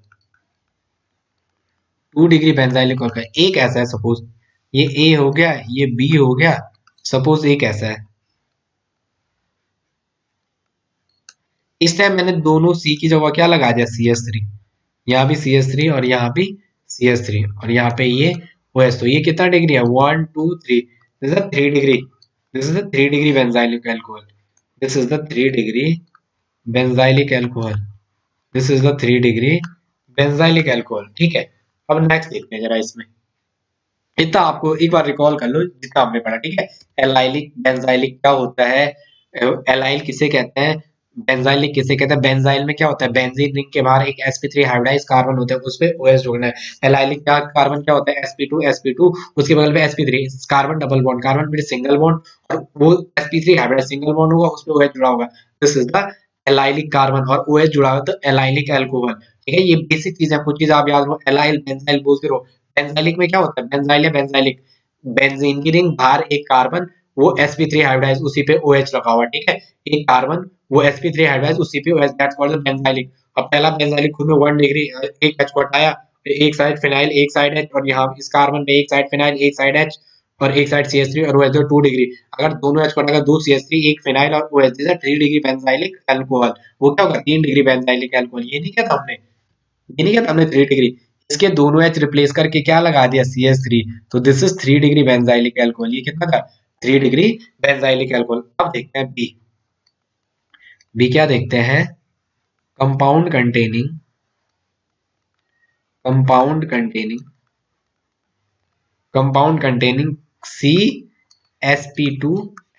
2 degree benzylic alcohol. एक ऐसा है सपोज, ये ए हो गया, ये बी हो गया, सपोज एक ऐसा है। इस टाइम मैंने दोनों सी की जगह क्या लगा दिया? CH3। यहाँ भी CH3 और यहाँ भी CH3 और यहाँ पे ये OH। तो ये कितना डिग्री है? 1 2 3, this is 3 degree, this is 3 degree benzylic alcohol, this is the 3 degree benzylic alcohol, this is the 3 degree benzylic alcohol. ठीक है, अब नेक्स्ट देखते हैं जरा इसमें। इतना आपको एक बार रिकॉल कर लो जितना हमने पढ़ा। ठीक है, एलाइलिक बेंजाइलिक क्या होता है, एलाइल किसे कहते हैं, बेंजाइलिक किसे कहते हैं? बेंजाइल में क्या होता है, बेंजीन रिंग के बाहर एक sp3 हाइब्रिडाइज कार्बन होता है, उस पे OH जोड़ना है। एलाइलिक क्या कार्बन क्या होता है, sp2 उसके बगल में sp3 carbon double bond, carbon फिर सिंगल बॉन्ड, और वो sp3 हाइब्रिडाइज सिंगल बॉन्ड होगा, उस पे OH जुड़ा होगा, this is the allylic carbon, और OH जुड़ा हुआ तो एलाइलिक अल्कोहल। ठीक है, ये बेसिक चीज है, कुछ चीज आप याद रखो, एलाइल बेंजाइल बोलते रहो। बेंजाइलिक में क्या होता है, बेंजाइल या बेंजाइलिक, बेंजीन की रिंग बाहर एक कार्बन, वो sp3 हाइब्रिडाइज, उसी पे OH लगा हुआ, ठीक है, एक कार्बन वो sp3 हाइब्रिडाइज, उसी पे OH, that's called the benzylic. अब पहला बेंजाइलिक खुद में 1 डिग्री, एक H को हटाया, एक साइड फिनाइल एक साइड H, और यहाँ इस कार्बन पे एक साइड फिनाइल एक साइड H, और एक साइड CH3, और OH 2 डिग्री, अगर दोनों H को हटाकर 2 CH3 एक फिनाइल और OH, this is 3 degree benzylic alcohol. वो क्या होगा, 3 डिग्री बेंजाइलिक अल्कोहल। ये नहीं कहता हमने, ये नहीं कहता हमने 3 डिग्री, इसके दोनों H रिप्लेस करके क्या लगा दिया, CH3, तो this is 3 degree benzylic alcohol. ये कितना था, 3 डिग्री बेंजाइलिक अल्कोहल। अब देखते हैं बी। बी क्या देखते हैं, compound containing, compound containing, compound containing CsP2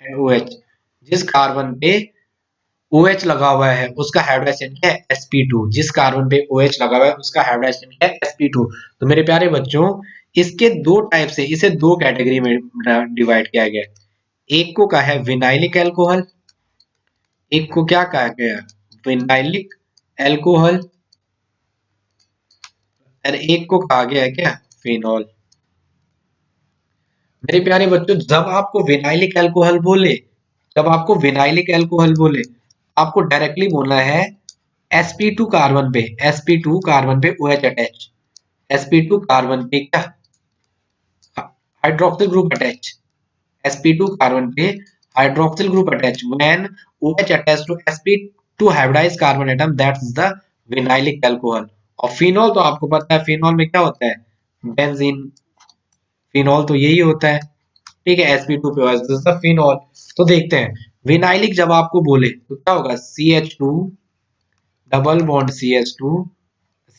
and OH, जिस कार्बन पे OH लगा हुआ है उसका हाइब्रिडाइजेशन क्या है, sp2, जिस कार्बन पे OH लगा हुआ है उसका हाइब्रिडाइजेशन क्या है, sp2। तो मेरे प्यारे बच्चों, इसके दो टाइप से, इसे दो कैटेगरी में डिवाइड किया गया है। एक को कहा है विनाइलिक अल्कोहल, एक को क्या कहा गया, विनाइलिक अल्कोहल, और एक को कहा गया है क्या, फिनॉल। मेरे प्यारे बच्चों, जब आपको विनाइलिक अल्कोहल बोले, जब आपको विनाइलिक अल्कोहल बोले, आपको डायरेक्टली बोलना है sp2 कार्बन पे, sp2 कार्बन पे OH अटैच, sp2 कार्बन पे क्या, hydroxyl group attach, sp2 carbon पे hydroxyl group attach, when OH attach to sp2 hybridized carbon atom, that's the vinylic alcohol. और फिनॉल तो आपको पता है, फिनॉल में क्या होता है, बेंजीन, फिनॉल तो यही होता है, ठीक है, sp2 पे OH, this is the phenol. तो देखते हैं, विनाइलिक जब आपको बोले तो क्या होगा, CH2 double bond CH2,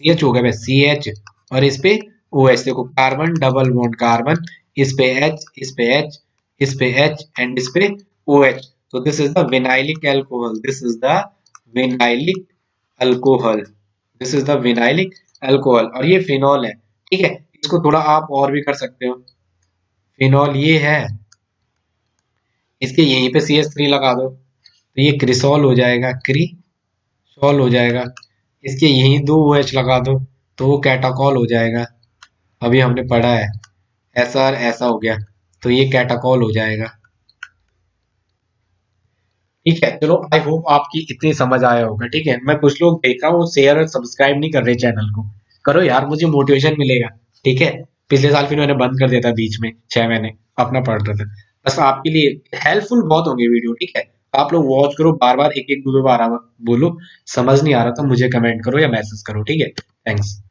CH हो गया भाई CH, और इस पे OH, देखो कार्बन डबल बॉन्ड कार्बन, इस पे H, इस पे H, इस पे H, एंड इस पे OH। तो this is the vinylic alcohol, this is the vinylic alcohol, this is the vinylic alcohol, और ये फिनॉल है। ठीक है, इसको थोड़ा आप और भी कर सकते हो, फिनॉल ये है, इसके यहीं पे CH3 लगा दो, तो ये क्रिसॉल हो जाएगा, क्रिसॉल हो जाएगा। इसके यहीं दो OH लगा दो, तो वो कैटाकॉल हो जाएगा। अभी हमने पढ़ा है, ऐसा और ऐसा हो गया, तो ये कैटाकॉल हो जाएगा। ठीक है, चलो, आई होप आपकी इतनी समझ आया होगा। ठीक है, मैं कुछ लोग देखा हूँ शेयर और सब्सक्राइब नहीं कर रहे चैनल को, करो यार, मुझे मोटिवेशन मिलेगा। ठीक है, पिछले साल फिर मैंने बंद कर दिया था बीच में, 6 महीने अपना पढ़ रहा था। बस आपके लिए हेल्पफुल बहुत होंगे वीडियो। ठीक है, आप लोग वॉच करो, बार बार एक एक दो दो बार बोलो, समझ नहीं आ रहा तो मुझे कमेंट करो या मैसेज करो। ठीक है, थैंक्स।